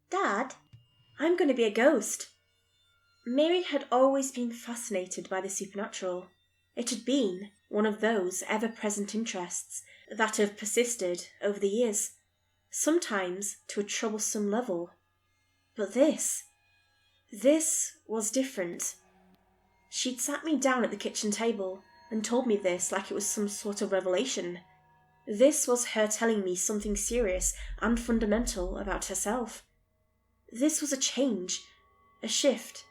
Dad, I'm going to be a ghost. Mary had always been fascinated by the supernatural. It had been one of those ever-present interests that have persisted over the years, sometimes to a troublesome level. But this was different. She'd sat me down at the kitchen table and told me this like it was some sort of revelation. This was her telling me something serious and fundamental about herself. This was a change, a shift,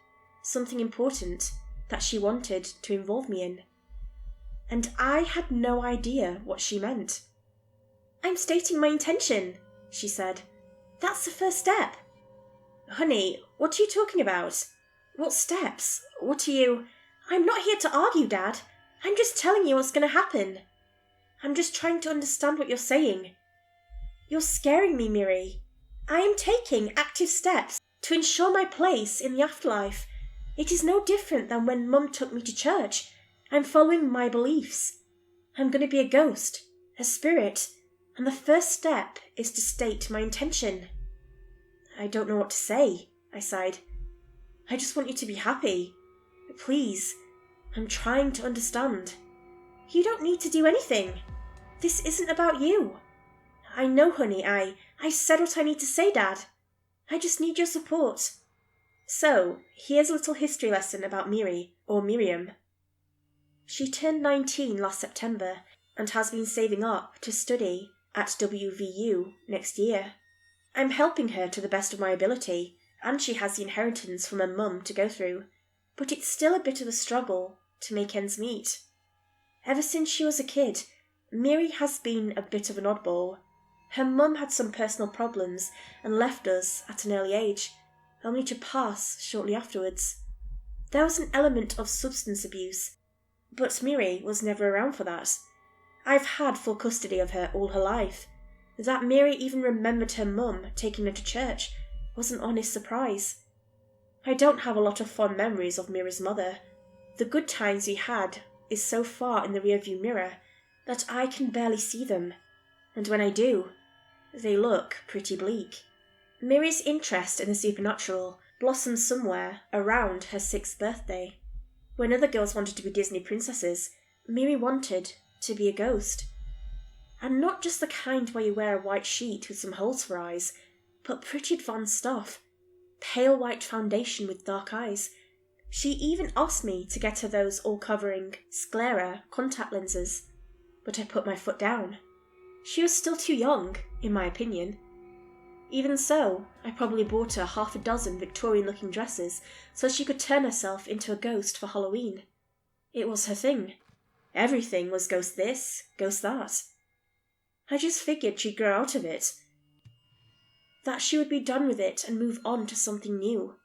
something important that she wanted to involve me in. And I had no idea what she meant. "I'm stating my intention," she said. "That's the first step." "Honey, what are you talking about? What steps? What are you—" "I'm not here to argue, Dad. I'm just telling you what's going to happen. I'm just trying to understand what you're saying. You're scaring me, Miri. I am taking active steps to ensure my place in the afterlife. It is no different than when Mum took me to church. I'm following my beliefs. I'm going to be a ghost, a spirit, and the first step is to state my intention." "I don't know what to say," I sighed. "I just want you to be happy. Please, I'm trying to understand." "You don't need to do anything. This isn't about you." "I know, honey, I said what I need to say, Dad. I just need your support." So, here's a little history lesson about Miri, or Miriam. She turned 19 last September and has been saving up to study at WVU next year. I'm helping her to the best of my ability, and she has the inheritance from her mum to go through, but it's still a bit of a struggle to make ends meet. Ever since she was a kid, Miri has been a bit of an oddball. Her mum had some personal problems and left us at an early age, only to pass shortly afterwards. There was an element of substance abuse, but Miri was never around for that. I've had full custody of her all her life. That Miri even remembered her mum taking her to church was an honest surprise. I don't have a lot of fond memories of Miri's mother. The good times we had is so far in the rearview mirror that I can barely see them, and when I do, they look pretty bleak. Miri's interest in the supernatural blossomed somewhere around her 6th birthday. When other girls wanted to be Disney princesses, Miri wanted to be a ghost. And not just the kind where you wear a white sheet with some holes for eyes, but pretty advanced stuff. Pale white foundation with dark eyes. She even asked me to get her those all-covering sclera contact lenses, but I put my foot down. She was still too young, in my opinion. Even so, I probably bought her 6 Victorian-looking dresses so she could turn herself into a ghost for Halloween. It was her thing. Everything was ghost this, ghost that. I just figured she'd grow out of it. That she would be done with it and move on to something new.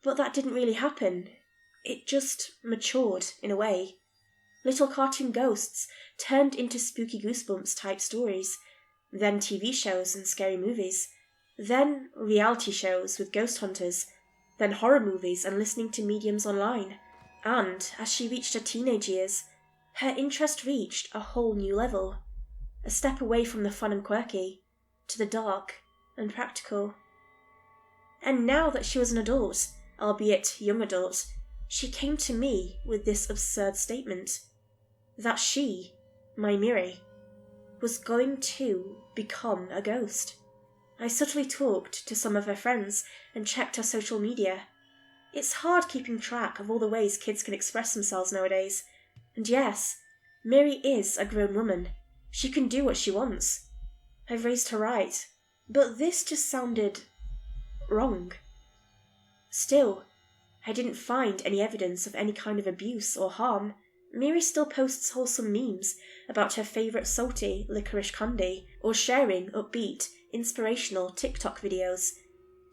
But that didn't really happen. It just matured, in a way. Little cartoon ghosts turned into spooky goosebumps type stories, then TV shows and scary movies, then reality shows with ghost hunters, then horror movies and listening to mediums online. And as she reached her teenage years, her interest reached a whole new level. A step away from the fun and quirky, to the dark and practical. And now that she was an adult, albeit young adult, she came to me with this absurd statement. That she, my Miri, was going to become a ghost. I subtly talked to some of her friends and checked her social media. It's hard keeping track of all the ways kids can express themselves nowadays. And yes, Miri is a grown woman. She can do what she wants. I've raised her right. But this just sounded wrong. Still, I didn't find any evidence of any kind of abuse or harm. Miri still posts wholesome memes about her favourite salty licorice candy or sharing upbeat, inspirational TikTok videos.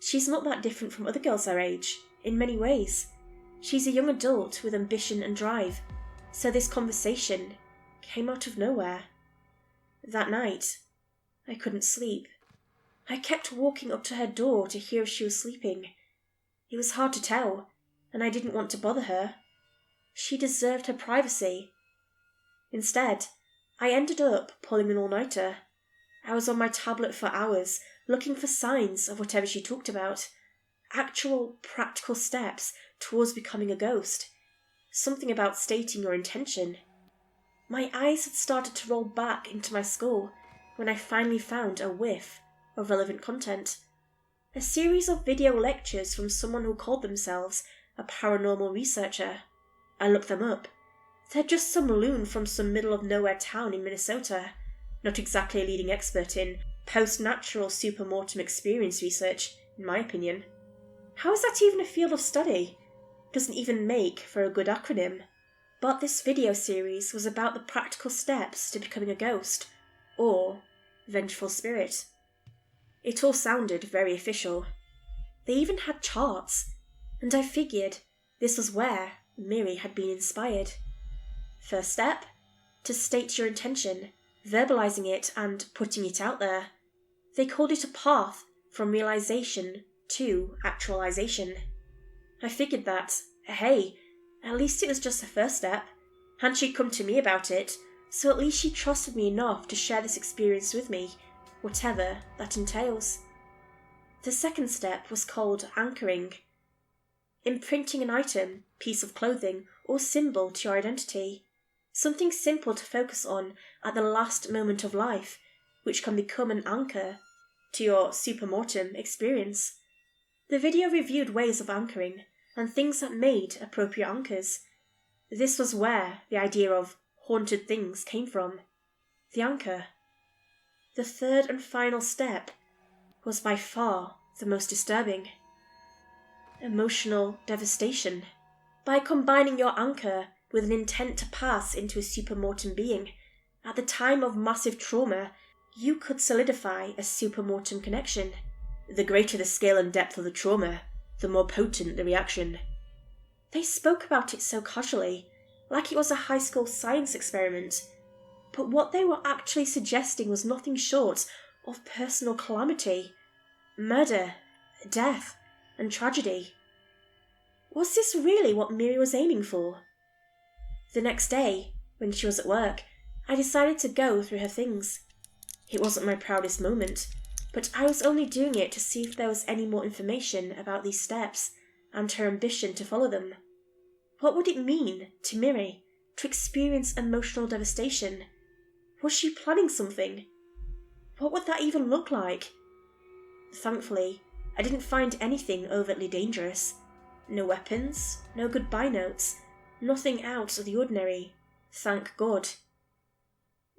She's not that different from other girls her age, in many ways. She's a young adult with ambition and drive, so this conversation came out of nowhere. That night, I couldn't sleep. I kept walking up to her door to hear if she was sleeping. It was hard to tell, and I didn't want to bother her. She deserved her privacy. Instead, I ended up pulling an all-nighter. I was on my tablet for hours, looking for signs of whatever she talked about. Actual, practical steps towards becoming a ghost. Something about stating your intention. My eyes had started to roll back into my skull when I finally found a whiff of relevant content. A series of video lectures from someone who called themselves a paranormal researcher. I looked them up. They're just some loon from some middle-of-nowhere town in Minnesota, not exactly a leading expert in post-natural supermortem experience research, in my opinion. How is that even a field of study? Doesn't even make for a good acronym. But this video series was about the practical steps to becoming a ghost, or vengeful spirit. It all sounded very official. They even had charts, and I figured this was where Myuu had been inspired. First step, to state your intention, verbalizing it and putting it out there. They called it a path from realization to actualization. I figured that, hey, at least it was just the first step, and she'd come to me about it, so at least she trusted me enough to share this experience with me, whatever that entails. The second step was called anchoring. Imprinting an item, piece of clothing, or symbol to your identity. Something simple to focus on at the last moment of life, which can become an anchor to your supermortem experience. The video reviewed ways of anchoring and things that made appropriate anchors. This was where the idea of haunted things came from. The anchor. The third and final step was by far the most disturbing. Emotional devastation. By combining your anchor with an intent to pass into a supermortem being, at the time of massive trauma, you could solidify a supermortem connection. The greater the scale and depth of the trauma, the more potent the reaction. They spoke about it so casually, like it was a high school science experiment, but what they were actually suggesting was nothing short of personal calamity, murder, death, and tragedy. Was this really what Myuu was aiming for? The next day, when she was at work, I decided to go through her things. It wasn't my proudest moment, but I was only doing it to see if there was any more information about these steps and her ambition to follow them. What would it mean to Myuu to experience emotional devastation? Was she planning something? What would that even look like? Thankfully, I didn't find anything overtly dangerous. No weapons, no goodbye notes, nothing out of the ordinary, thank God.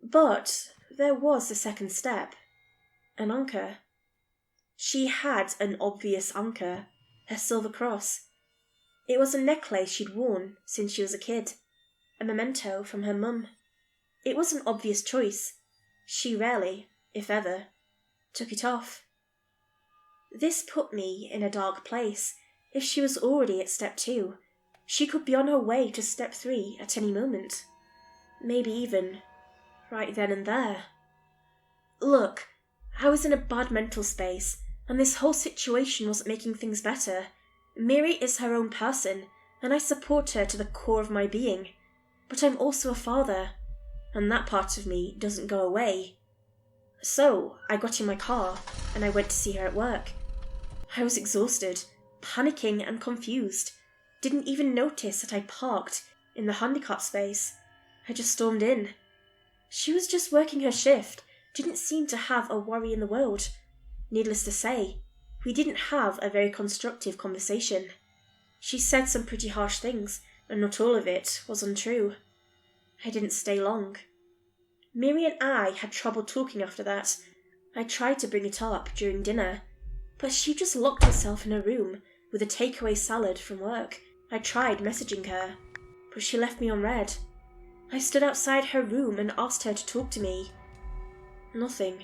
But there was the second step, an anchor. She had an obvious anchor, her silver cross. It was a necklace she'd worn since she was a kid, a memento from her mum. It was an obvious choice. She rarely, if ever, took it off. This put me in a dark place. If she was already at step 2, she could be on her way to step 3 at any moment. Maybe even right then and there. Look, I was in a bad mental space, and this whole situation wasn't making things better. Myuu is her own person, and I support her to the core of my being. But I'm also a father, and that part of me doesn't go away. So I got in my car, and I went to see her at work. I was exhausted, panicking and confused. Didn't even notice that I parked in the handicap space. I just stormed in. She was just working her shift, didn't seem to have a worry in the world. Needless to say, we didn't have a very constructive conversation. She said some pretty harsh things, and not all of it was untrue. I didn't stay long. Myuu and I had trouble talking after that. I tried to bring it up during dinner, but she just locked herself in her room with a takeaway salad from work. I tried messaging her, but she left me on read. I stood outside her room and asked her to talk to me. Nothing.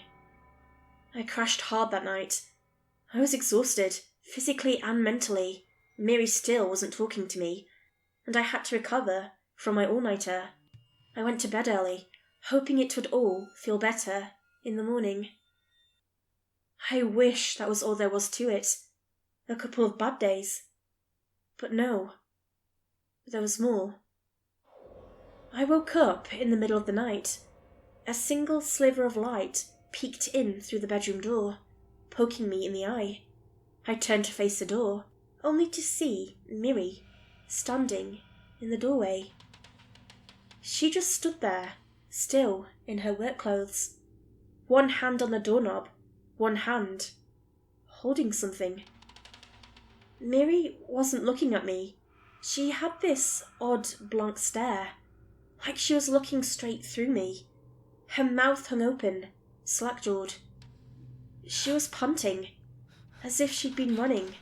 I crashed hard that night. I was exhausted, physically and mentally. Myuu still wasn't talking to me, and I had to recover from my all-nighter. I went to bed early, hoping it would all feel better in the morning. I wish that was all there was to it. A couple of bad days. But no. There was more. I woke up in the middle of the night. A single sliver of light peeked in through the bedroom door, poking me in the eye. I turned to face the door, only to see Myuu standing in the doorway. She just stood there, still in her work clothes. One hand on the doorknob, one hand holding something. Myuu wasn't looking at me. She had this odd blank stare, like she was looking straight through me. Her mouth hung open, slack-jawed. She was panting, as if she'd been running.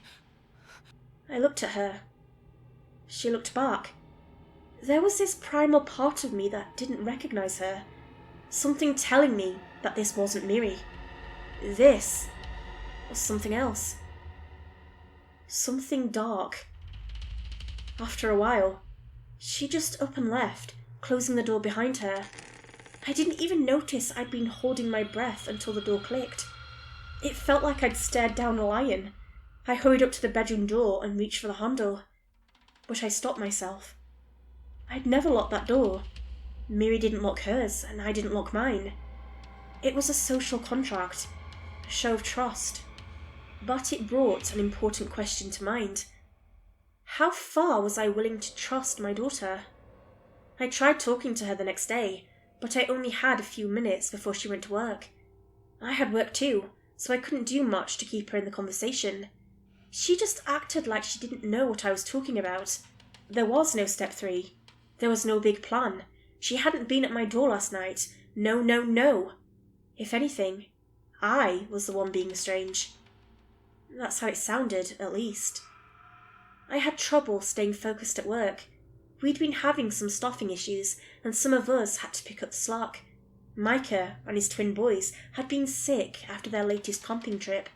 I looked at her. She looked back. There was this primal part of me that didn't recognize her, something telling me that this wasn't Myuu. This was something else. Something dark. After a while, she just up and left, closing the door behind her. I didn't even notice I'd been holding my breath until the door clicked. It felt like I'd stared down a lion. I hurried up to the bedroom door and reached for the handle, but I stopped myself. I'd never locked that door. Myuu didn't lock hers, and I didn't lock mine. It was a social contract, a show of trust. But it brought an important question to mind. How far was I willing to trust my daughter? I tried talking to her the next day, but I only had a few minutes before she went to work. I had work too, so I couldn't do much to keep her in the conversation. She just acted like she didn't know what I was talking about. There was no step 3. There was no big plan. She hadn't been at my door last night. No, no, no. If anything, I was the one being strange. That's how it sounded, at least. I had trouble staying focused at work. We'd been having some staffing issues, and some of us had to pick up the slack. Micah and his twin boys had been sick after their latest camping trip.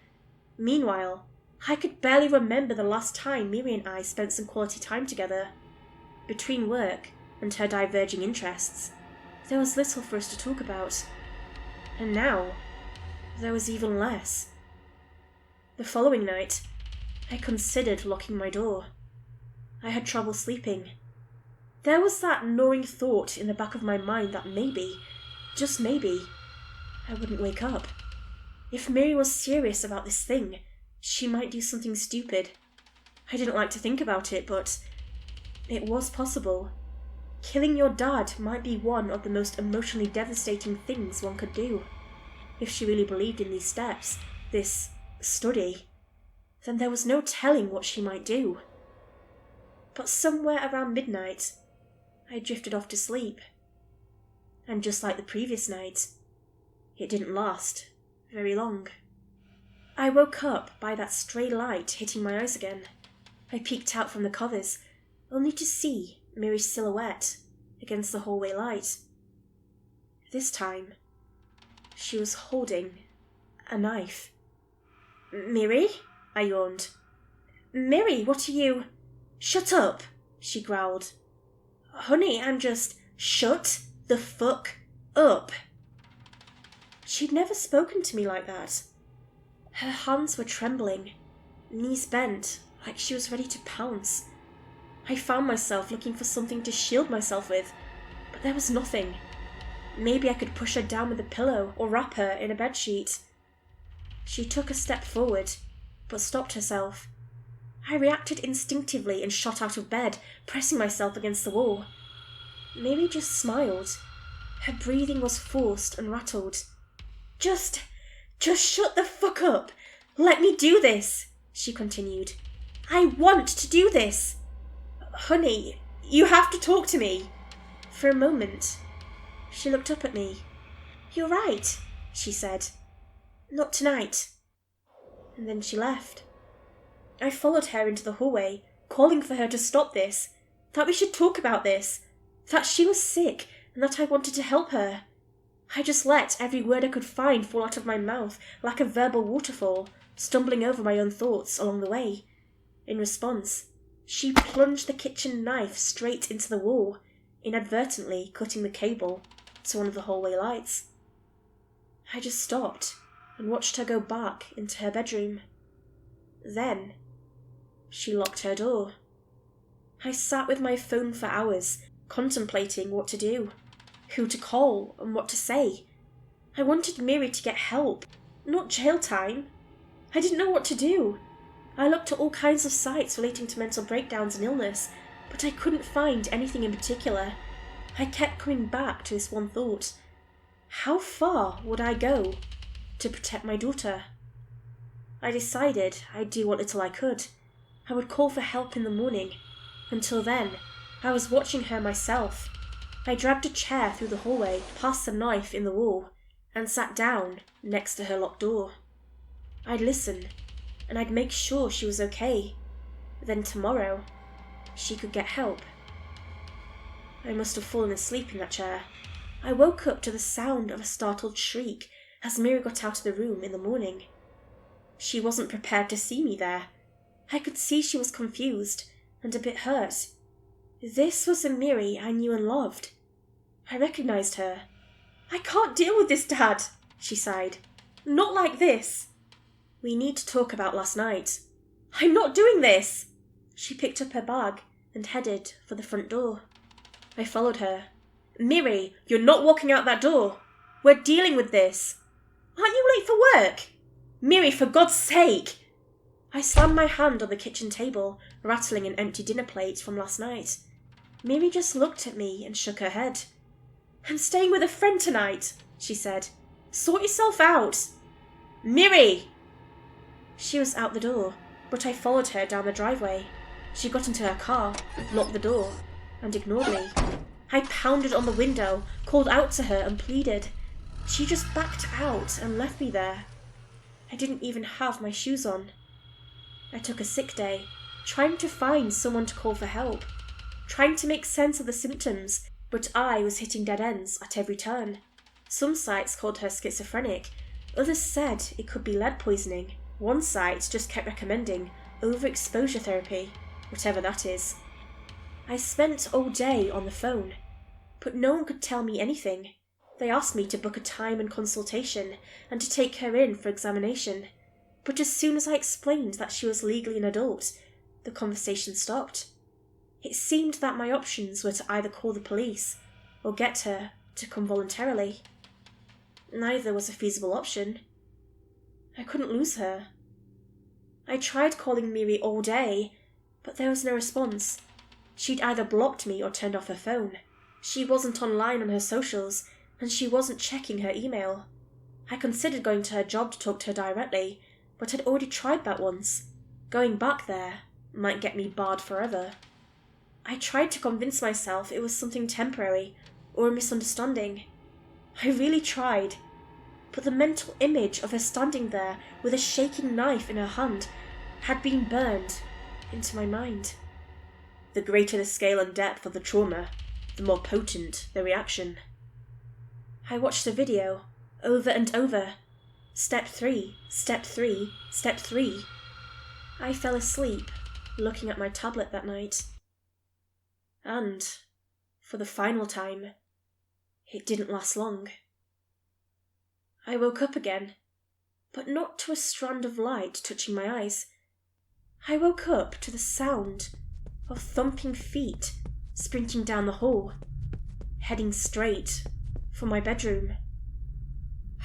Meanwhile, I could barely remember the last time Myuu and I spent some quality time together. Between work and her diverging interests, there was little for us to talk about. And now, there was even less. The following night, I considered locking my door. I had trouble sleeping. There was that gnawing thought in the back of my mind that maybe, just maybe, I wouldn't wake up. If Myuu was serious about this thing, she might do something stupid. I didn't like to think about it, but it was possible. Killing your dad might be one of the most emotionally devastating things one could do. If she really believed in these steps, this study, then there was no telling what she might do. But somewhere around midnight, I drifted off to sleep. And just like the previous night, it didn't last very long. I woke up by that stray light hitting my eyes again. I peeked out from the covers, only to see Myuu's silhouette against the hallway light. This time, she was holding a knife. "Myuu?" I yawned. "Myuu, what are you—" "Shut up," she growled. "Honey, I'm just—" "Shut the fuck up." She'd never spoken to me like that. Her hands were trembling, knees bent, like she was ready to pounce. I found myself looking for something to shield myself with, but there was nothing. Maybe I could push her down with a pillow or wrap her in a bedsheet. She took a step forward, but stopped herself. I reacted instinctively and shot out of bed, pressing myself against the wall. Myuu just smiled. Her breathing was forced and rattled. Just shut the fuck up. Let me do this," she continued. "I want to do this. Honey, you have to talk to me." For a moment, she looked up at me. "You're right," she said. "Not tonight." And then she left. I followed her into the hallway, calling for her to stop this, that we should talk about this, that she was sick and that I wanted to help her. I just let every word I could find fall out of my mouth like a verbal waterfall, stumbling over my own thoughts along the way. In response, she plunged the kitchen knife straight into the wall, inadvertently cutting the cable to one of the hallway lights. I just stopped and watched her go back into her bedroom. Then, she locked her door. I sat with my phone for hours, contemplating what to do, who to call and what to say. I wanted Myuu to get help, not jail time. I didn't know what to do. I looked at all kinds of sites relating to mental breakdowns and illness, but I couldn't find anything in particular. I kept coming back to this one thought. How far would I go to protect my daughter? I decided I'd do what little I could. I would call for help in the morning. Until then, I was watching her myself. I dragged a chair through the hallway, past the knife in the wall, and sat down next to her locked door. I'd listen, and I'd make sure she was okay. Then tomorrow, she could get help. I must have fallen asleep in that chair. I woke up to the sound of a startled shriek as Myuu got out of the room in the morning. She wasn't prepared to see me there. I could see she was confused and a bit hurt. This was the Myuu I knew and loved. I recognized her. "I can't deal with this, Dad," she sighed. "Not like this." "We need to talk about last night." "I'm not doing this." She picked up her bag and headed for the front door. I followed her. "Myuu, you're not walking out that door. We're dealing with this." "Aren't you late for work?" "Myuu, for God's sake!" I slammed my hand on the kitchen table, rattling an empty dinner plate from last night. Myuu just looked at me and shook her head. "I'm staying with a friend tonight," she said. "Sort yourself out." "Myuu!" She was out the door, but I followed her down the driveway. She got into her car, locked the door, and ignored me. I pounded on the window, called out to her and pleaded. She just backed out and left me there. I didn't even have my shoes on. I took a sick day, trying to find someone to call for help, trying to make sense of the symptoms, but I was hitting dead ends at every turn. Some sites called her schizophrenic, others said it could be lead poisoning. One site just kept recommending overexposure therapy, whatever that is. I spent all day on the phone, but no one could tell me anything. They asked me to book a time and consultation and to take her in for examination, but as soon as I explained that she was legally an adult, the conversation stopped. It seemed that my options were to either call the police or get her to come voluntarily. Neither was a feasible option. I couldn't lose her. I tried calling Myuu all day, but there was no response. She'd either blocked me or turned off her phone. She wasn't online on her socials, and she wasn't checking her email. I considered going to her job to talk to her directly, but I'd already tried that once. Going back there might get me barred forever. I tried to convince myself it was something temporary or a misunderstanding. I really tried, but the mental image of her standing there with a shaking knife in her hand had been burned into my mind. The greater the scale and depth of the trauma, the more potent the reaction. I watched the video over and over. Step 3, step 3, step 3. I fell asleep looking at my tablet that night. And, for the final time, it didn't last long. I woke up again, but not to a strand of light touching my eyes. I woke up to the sound of thumping feet sprinting down the hall, heading straight for my bedroom.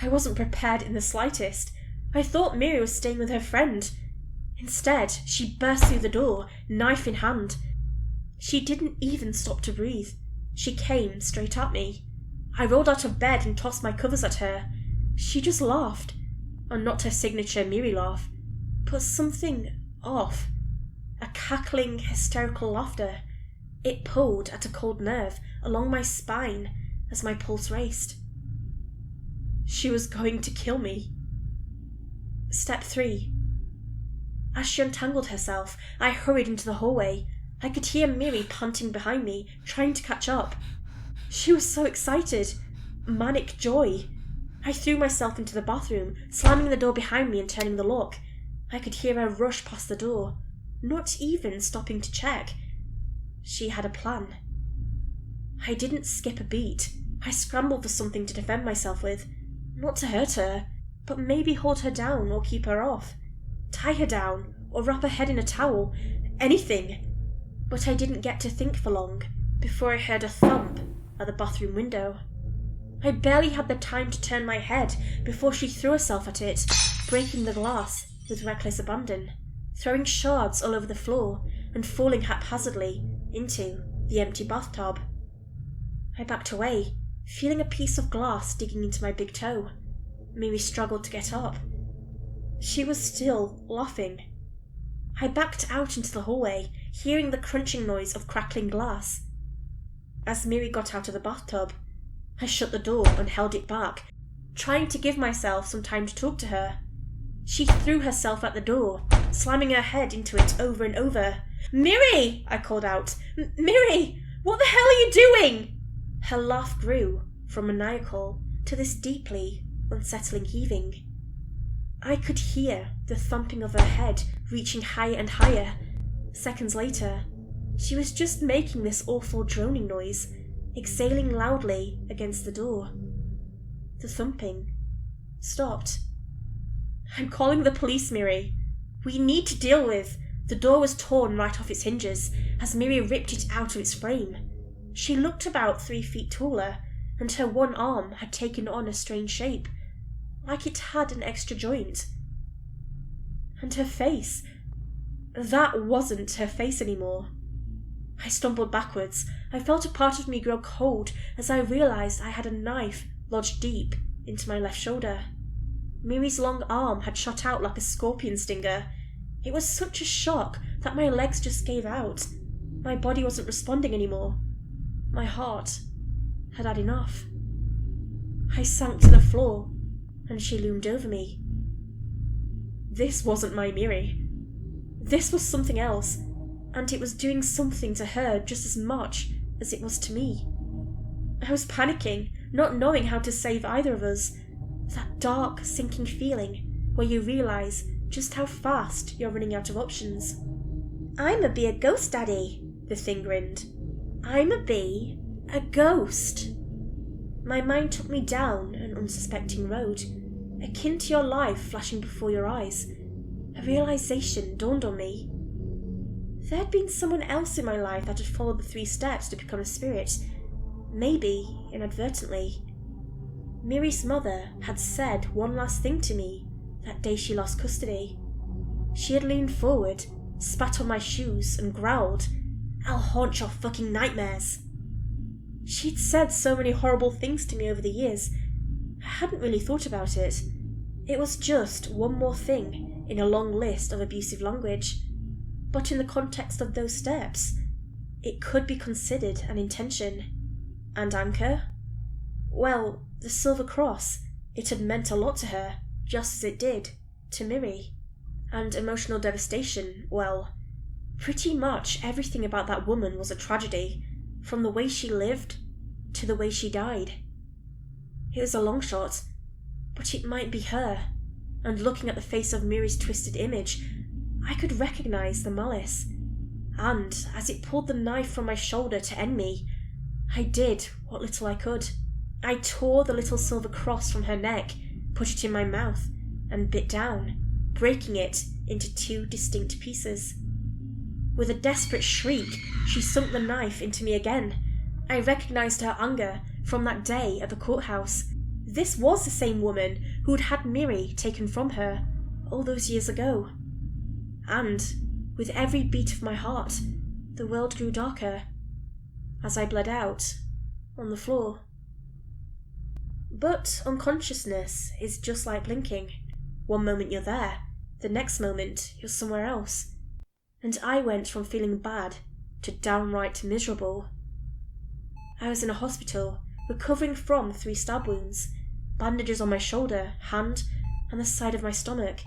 I wasn't prepared in the slightest. I thought Myuu was staying with her friend. Instead, she burst through the door, knife in hand. She didn't even stop to breathe. She came straight at me. I rolled out of bed and tossed my covers at her. She just laughed, and not her signature Myuu laugh, but something off. A cackling, hysterical laughter. It pulled at a cold nerve along my spine as my pulse raced. She was going to kill me. Step 3. As she untangled herself, I hurried into the hallway. I could hear Myuu panting behind me, trying to catch up. She was so excited. Manic joy. I threw myself into the bathroom, slamming the door behind me and turning the lock. I could hear her rush past the door, not even stopping to check. She had a plan. I didn't skip a beat. I scrambled for something to defend myself with. Not to hurt her, but maybe hold her down or keep her off. Tie her down or wrap her head in a towel. Anything. But I didn't get to think for long before I heard a thump at the bathroom window. I barely had the time to turn my head before she threw herself at it, breaking the glass with reckless abandon, throwing shards all over the floor and falling haphazardly into the empty bathtub. I backed away, feeling a piece of glass digging into my big toe. Myuu struggled to get up. She was still laughing. I backed out into the hallway, hearing the crunching noise of crackling glass. As Myuu got out of the bathtub, I shut the door and held it back, trying to give myself some time to talk to her. She threw herself at the door, slamming her head into it over and over. "Myuu!" I called out. "Myuu! What the hell are you doing?" Her laugh grew from maniacal to this deeply unsettling heaving. I could hear the thumping of her head reaching higher and higher. Seconds later, she was just making this awful droning noise, exhaling loudly against the door. The thumping stopped. "I'm calling the police, Myuu. We need to deal with..." The door was torn right off its hinges as Myuu ripped it out of its frame. She looked about 3 feet taller, and her one arm had taken on a strange shape, like it had an extra joint. And her face... that wasn't her face anymore. I stumbled backwards. I felt a part of me grow cold as I realised I had a knife lodged deep into my left shoulder. Myuu's long arm had shot out like a scorpion stinger. It was such a shock that my legs just gave out. My body wasn't responding anymore. My heart had had enough. I sank to the floor, and she loomed over me. This wasn't my Myuu. This was something else, and it was doing something to her just as much as it was to me. I was panicking, not knowing how to save either of us. That dark, sinking feeling where you realise just how fast you're running out of options. "I'ma be a ghost, Daddy," the thing grinned. "I'ma be a ghost." My mind took me down an unsuspecting road, akin to your life flashing before your eyes. A realisation dawned on me. There had been someone else in my life that had followed the 3 steps to become a spirit, maybe inadvertently. Myuu's mother had said one last thing to me that day she lost custody. She had leaned forward, spat on my shoes, and growled, "I'll haunt your fucking nightmares." She'd said so many horrible things to me over the years, I hadn't really thought about it. It was just one more thing in a long list of abusive language. But in the context of those steps, it could be considered an intention. And anchor? Well, the silver cross, it had meant a lot to her, just as it did to Myuu. And emotional devastation, well, pretty much everything about that woman was a tragedy, from the way she lived to the way she died. It was a long shot, but it might be her, and looking at the face of Myuu's twisted image, I could recognise the malice. And as it pulled the knife from my shoulder to end me, I did what little I could. I tore the little silver cross from her neck, put it in my mouth, and bit down, breaking it into 2 distinct pieces. With a desperate shriek, she sunk the knife into me again. I recognised her anger from that day at the courthouse. This was the same woman who had had Myuu taken from her all those years ago. And, with every beat of my heart, the world grew darker as I bled out on the floor. But unconsciousness is just like blinking. One moment you're there, the next moment you're somewhere else. And I went from feeling bad to downright miserable. I was in a hospital, recovering from 3 stab wounds, bandages on my shoulder, hand, and the side of my stomach.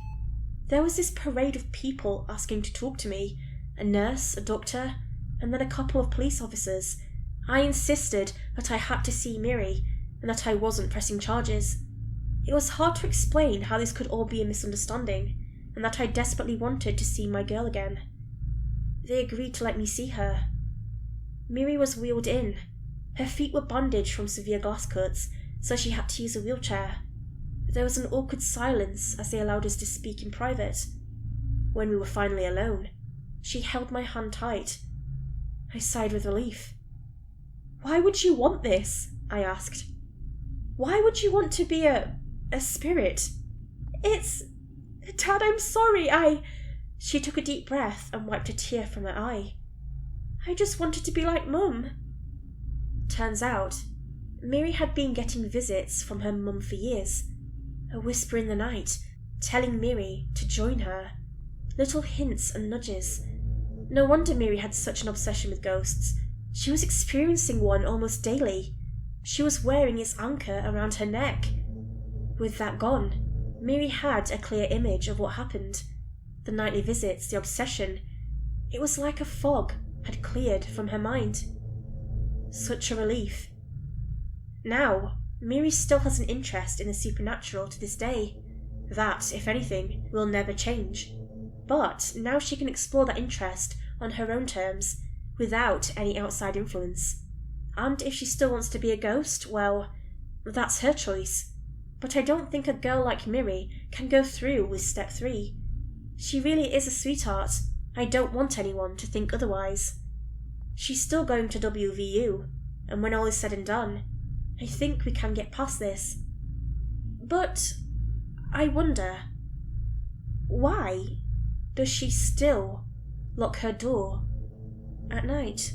There was this parade of people asking to talk to me, a nurse, a doctor, and then a couple of police officers. I insisted that I had to see Myuu, and that I wasn't pressing charges. It was hard to explain how this could all be a misunderstanding, and that I desperately wanted to see my girl again. They agreed to let me see her. Myuu was wheeled in. Her feet were bandaged from severe glass cuts, so she had to use a wheelchair. There was an awkward silence as they allowed us to speak in private. When we were finally alone, she held my hand tight. I sighed with relief. "Why would you want this?" I asked. "Why would you want to be a spirit? It's Dad, I'm sorry, She took a deep breath and wiped a tear from her eye. I just wanted to be like Mum. Turns out, Miri had been getting visits from her mum for years. A whisper in the night, telling Miri to join her. Little hints and nudges. No wonder Miri had such an obsession with ghosts. She was experiencing one almost daily. She was wearing its anchor around her neck. With that gone, Miri had a clear image of what happened. The nightly visits, the obsession. It was like a fog had cleared from her mind. Such a relief. Now, Miri still has an interest in the supernatural to this day. That, if anything, will never change. But now she can explore that interest on her own terms, without any outside influence. And if she still wants to be a ghost, well, that's her choice. But I don't think a girl like Miri can go through with step 3. She really is a sweetheart. I don't want anyone to think otherwise. She's still going to WVU, and when all is said and done, I think we can get past this. But I wonder, why does she still lock her door at night?